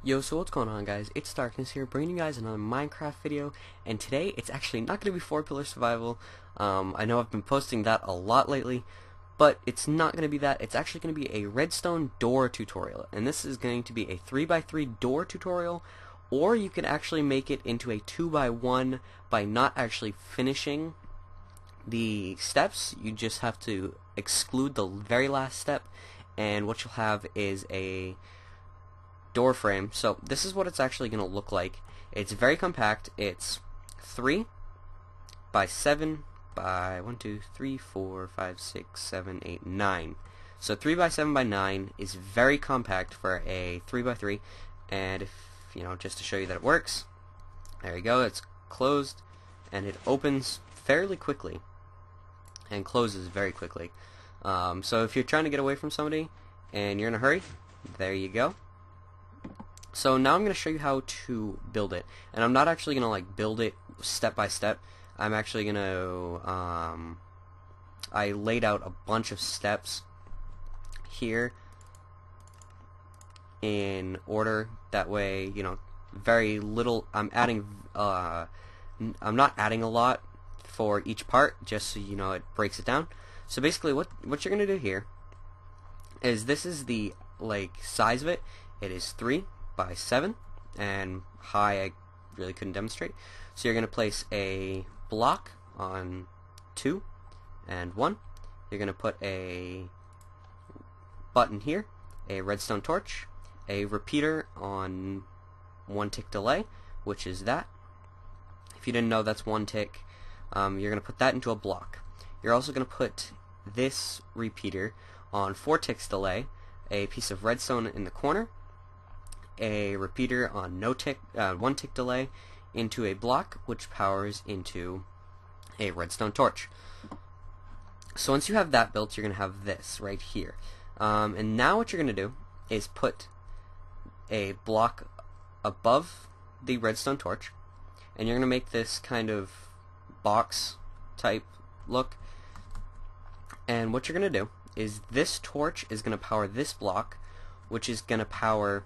Yo, so what's going on, guys? It's Darkness here, bringing you guys another Minecraft video, and today it's actually not going to be 4-pillar survival. I know I've been posting that a lot lately, but it's not going to be that. It's actually going to be a redstone door tutorial, and this is going to be a 3x3 door tutorial, or you can actually make it into a 2x1 by not actually finishing the steps. You just have to exclude the very last step, and what you'll have is a door frame. So this is what it's actually going to look like. It's very compact. It's 3 by 7 by 1, 2, 3, 4, 5, 6, 7, 8, 9. So 3 by 7 by 9 is very compact for a 3 by 3. And if just to show you that it works, there you go. It's closed, and it opens fairly quickly and closes very quickly. So if you're trying to get away from somebody and you're in a hurry, there you go. So now I'm going to show you how to build it, and I'm not actually going to build it step by step. I'm actually going to I laid out a bunch of steps here in order. That way, very little. I'm not adding a lot for each part, just so it breaks it down. So basically, what you're going to do here is, this is the size of it. It is 3 by 7, and high I really couldn't demonstrate. So you're going to place a block on 2 and 1. You're going to put a button here, a redstone torch, a repeater on 1 tick delay, which is that. If you didn't know, that's 1 tick. You're going to put that into a block. You're also going to put this repeater on 4 ticks delay, a piece of redstone in the corner, a repeater on 1 tick delay into a block, which powers into a redstone torch. So once you have that built, you're going to have this right here. And now what you're going to do is put a block above the redstone torch, and you're going to make this kind of box type look. And what you're going to do is, this torch is going to power this block, which is going to power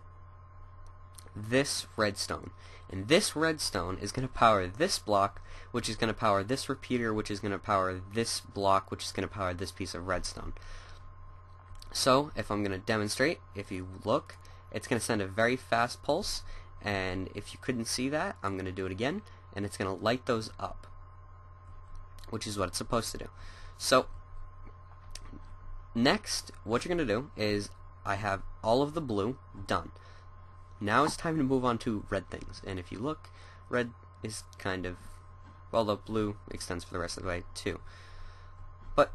this redstone, and this redstone is going to power this block, which is going to power this repeater, which is going to power this block, which is going to power this piece of redstone. So if I'm going to demonstrate, if you look, it's going to send a very fast pulse, and if you couldn't see that, I'm going to do it again, and it's going to light those up, which is what it's supposed to do. So next, what you're going to do is, I have all of the blue done. Now it's time to move on to red things, and if you look, red is kind of, well, the blue extends for the rest of the way too. But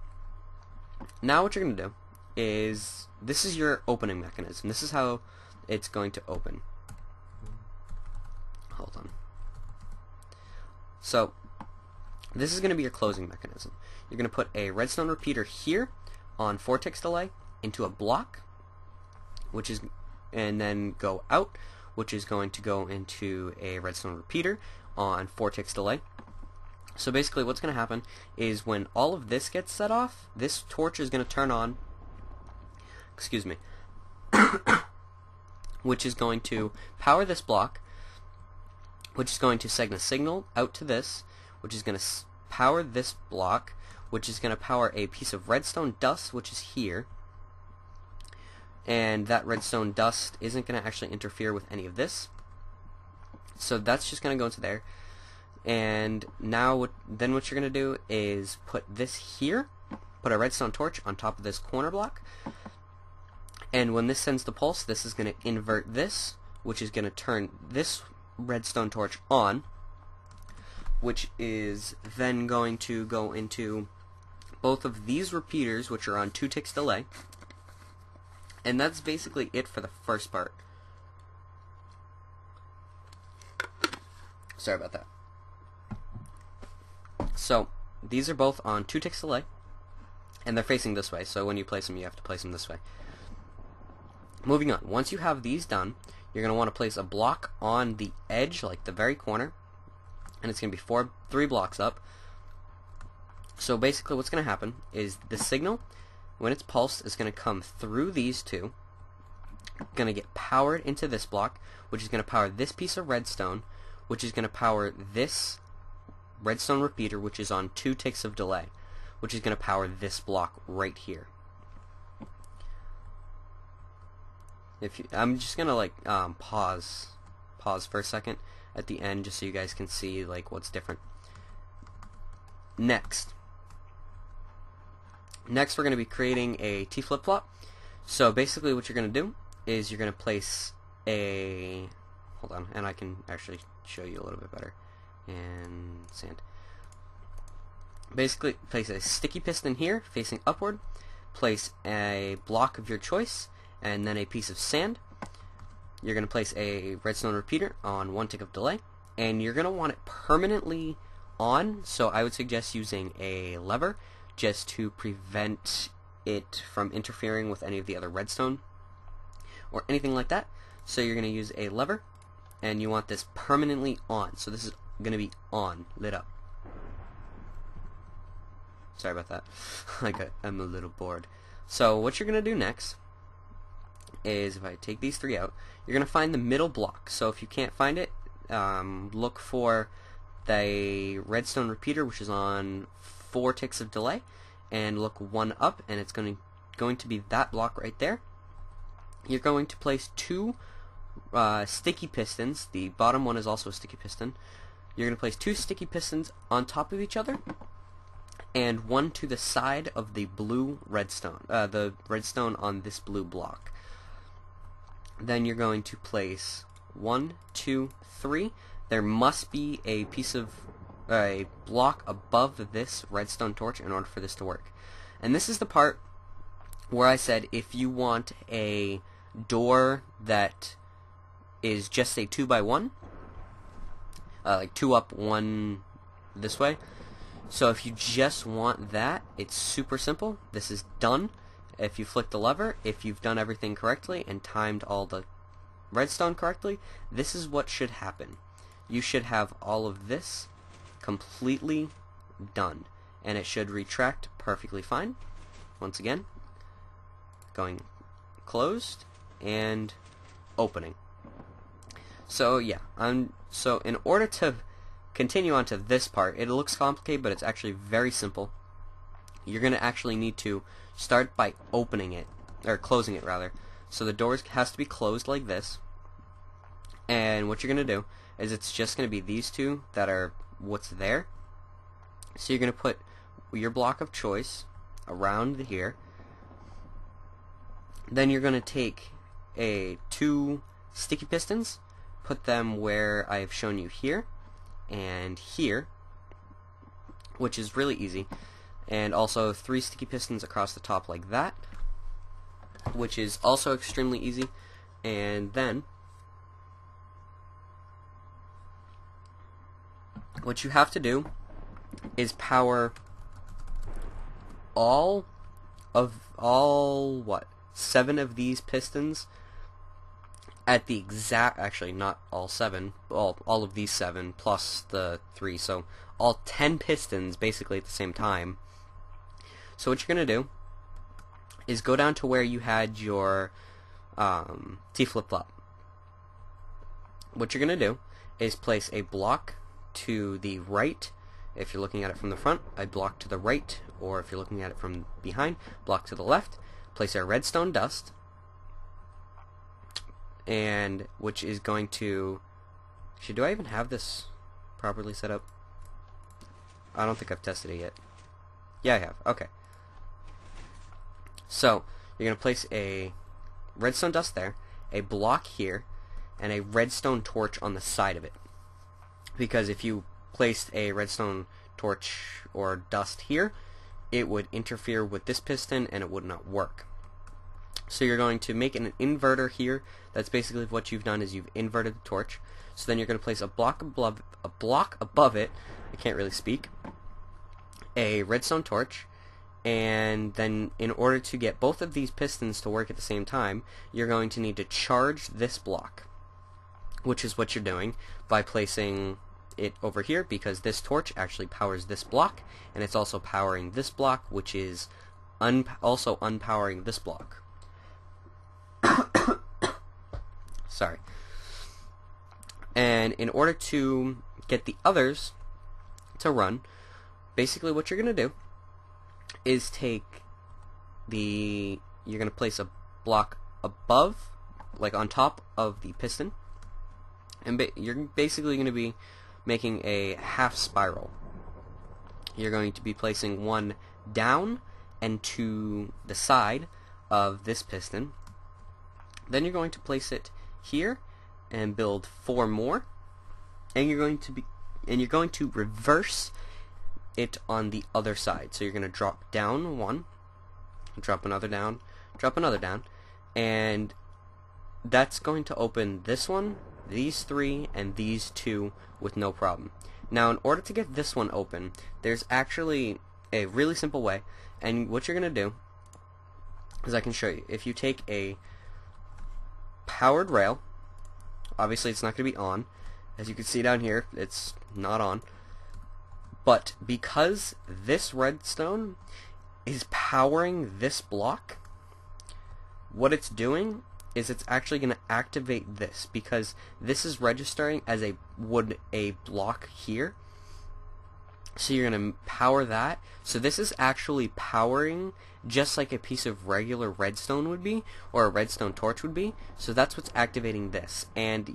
now what you're going to do is, this is your opening mechanism. This is how it's going to open. Hold on. So this is going to be your closing mechanism. You're going to put a redstone repeater here on 4 ticks delay into a block, which is, and then go out, which is going to go into a redstone repeater on 4 ticks delay. So basically what's going to happen is, when all of this gets set off, this torch is going to turn on, excuse me, which is going to power this block, which is going to send a signal out to this, which is going to power this block, which is going to power a piece of redstone dust, which is here. And that redstone dust isn't going to actually interfere with any of this. So that's just going to go into there. And now what you're going to do is put this here, put a redstone torch on top of this corner block. And when this sends the pulse, this is going to invert this, which is going to turn this redstone torch on, which is then going to go into both of these repeaters, which are on 2 ticks delay. And that's basically it for the first part. Sorry about that. So these are both on 2 ticks delay, and they're facing this way, so when you place them, you have to place them this way. Moving on, once you have these done, you're going to want to place a block on the edge, like the very corner, and it's going to be 3 blocks up. So basically what's going to happen is, the signal, when it's pulsed, is going to come through these two, going to get powered into this block, which is going to power this piece of redstone, which is going to power this redstone repeater, which is on 2 ticks of delay, which is going to power this block right here. I'm just going to like pause for a second at the end just so you guys can see like what's different. Next we're going to be creating a T flip-flop. So basically what you're going to do is you're going to place a, hold on, and I can actually show you a little bit better, and sand. Basically place a sticky piston here facing upward, place a block of your choice, and then a piece of sand. You're going to place a redstone repeater on 1 tick of delay, and you're going to want it permanently on, so I would suggest using a lever just to prevent it from interfering with any of the other redstone or anything like that. So you're going to use a lever, and you want this permanently on. So this is going to be on, lit up. Sorry about that. I'm a little bored. So what you're going to do next is, if I take these 3 out, you're going to find the middle block. So if you can't find it, look for the redstone repeater, which is on 4 ticks of delay, and look 1 up, and it's going to be that block right there. You're going to place 2 sticky pistons. The bottom one is also a sticky piston. You're going to place 2 sticky pistons on top of each other, and 1 to the side of the blue redstone, the redstone on this blue block. Then you're going to place 1, 2, 3. There must be a piece of a block above this redstone torch in order for this to work. And this is the part where I said if you want a door that is just a 2x1, like 2 up, 1 this way. So if you just want that, it's super simple. This is done. If you flick the lever, if you've done everything correctly and timed all the redstone correctly, this is what should happen. You should have all of this completely done, and it should retract perfectly fine. Once again, going closed and opening. So yeah, so in order to continue on to this part, it looks complicated, but it's actually very simple. You're going to actually need to start by opening it, or closing it rather. So the door has to be closed like this, and what you're going to do is it's just going to be these 2 that are what's there. So you're going to put your block of choice around here. Then you're going to take 2 sticky pistons, put them where I've shown you here and here, which is really easy, and also 3 sticky pistons across the top like that, which is also extremely easy. And then what you have to do is power all 7 of these pistons at the exact, actually not all 7, all of these 7 plus the 3, so all 10 pistons basically at the same time. So what you're going to do is go down to where you had your T flip-flop. What you're going to do is place a block to the right. If you're looking at it from the front, a block to the right, or if you're looking at it from behind, block to the left. Place our redstone dust, and which is going to, do I even have this properly set up? I don't think I've tested it yet. Yeah, I have. Okay. So you're going to place a redstone dust there, a block here, and a redstone torch on the side of it. Because if you placed a redstone torch or dust here, it would interfere with this piston and it would not work. So you're going to make an inverter here. That's basically what you've done, is you've inverted the torch. So then you're going to place a block above it. I can't really speak. A redstone torch, and then in order to get both of these pistons to work at the same time, you're going to need to charge this block, which is what you're doing by placing it over here, because this torch actually powers this block, and it's also powering this block, which is also unpowering this block. Sorry. And in order to get the others to run, basically what you're going to do is you're going to place a block above, like on top of the piston, and you're basically going to be making a half spiral. You're going to be placing one down and to the side of this piston. Then you're going to place it here and build 4 more, and you're going to reverse it on the other side. So you're going to drop down one, drop another down, drop another down, and that's going to open this one, these 3, and these 2 with no problem. Now, in order to get this one open, there's actually a really simple way, and what you're going to do is I can show you. If you take a powered rail, obviously it's not going to be on. As you can see down here, it's not on. But because this redstone is powering this block, what it's doing is it's actually going to activate this, because this is registering as a block here. So you're going to power that. So this is actually powering just like a piece of regular redstone would be, or a redstone torch would be. So that's what's activating this. And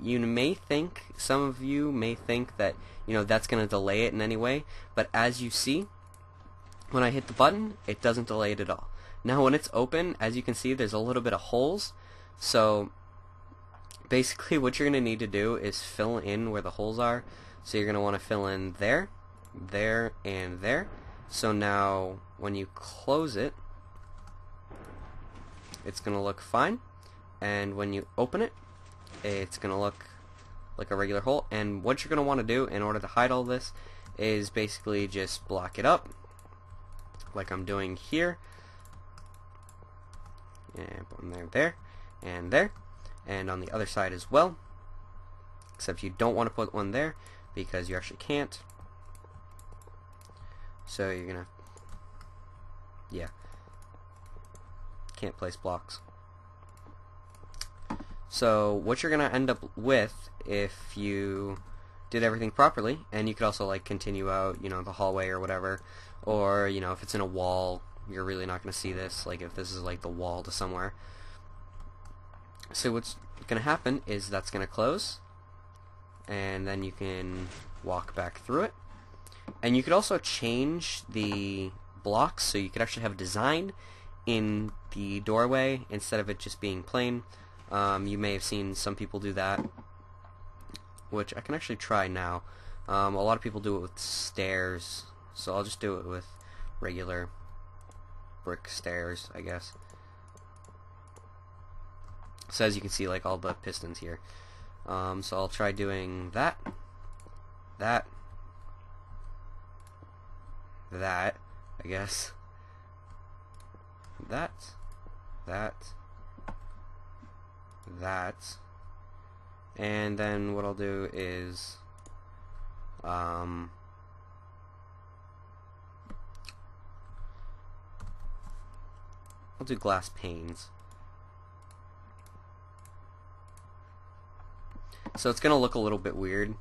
some of you may think that, that's going to delay it in any way. But as you see, when I hit the button, it doesn't delay it at all. Now when it's open, as you can see, there's a little bit of holes. So basically what you're going to need to do is fill in where the holes are. So you're going to want to fill in there, there, and there. So now when you close it, it's going to look fine. And when you open it, it's going to look like a regular hole. And what you're going to want to do in order to hide all this is basically just block it up like I'm doing here. And put them there, and there, and on the other side as well, except you don't want to put one there because you actually can't. So you're gonna, can't place blocks. So what you're gonna end up with, if you did everything properly, and you could also like continue out, the hallway or whatever, or if it's in a wall, you're really not going to see this, like if this is like the wall to somewhere. So what's going to happen is that's going to close, and then you can walk back through it. And you could also change the blocks, so you could actually have a design in the doorway instead of it just being plain. You may have seen some people do that, which I can actually try now. A lot of people do it with stairs, so I'll just do it with regular brick stairs, I guess. So as you can see, like all the pistons here. So I'll try doing that, I guess. That. And then what I'll do is I'll do glass panes. So it's gonna look a little bit weird,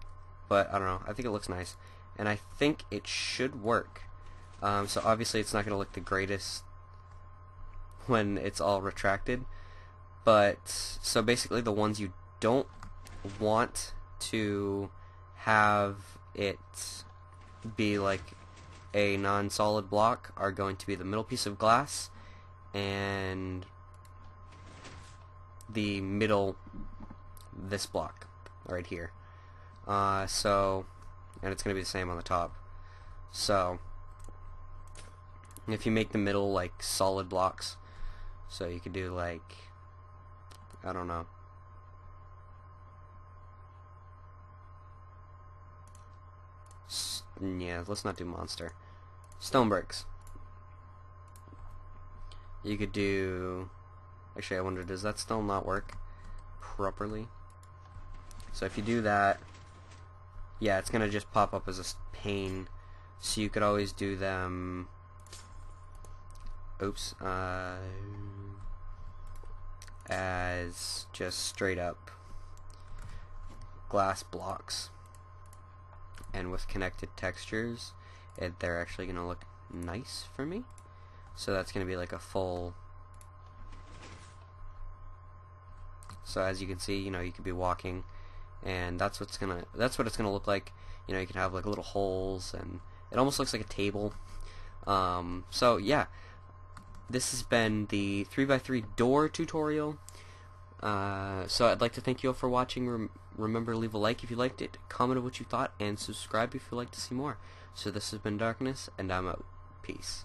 but I don't know, I think it looks nice, and I think it should work. So obviously it's not gonna look the greatest when it's all retracted, but so basically the ones you don't want to have it be like a non-solid block are going to be the middle piece of glass and the middle, this block right here. And it's going to be the same on the top. So if you make the middle like solid blocks, so you could do like, I don't know, let's not do monster. Stone bricks. You could do, actually I wonder, does that still not work properly? So if you do that, yeah, it's gonna just pop up as a pane. So you could always do them, as just straight up glass blocks, and with connected textures, they're actually going to look nice for me. So that's going to be like a full. So as you can see, you know, you could be walking, and that's what it's gonna look like. You know, you can have like little holes, and it almost looks like a table. So yeah, this has been the 3x3 door tutorial. So I'd like to thank you all for watching. Remember to leave a like if you liked it, comment what you thought, and subscribe if you'd like to see more. So this has been Darkness, and I'm out. Peace.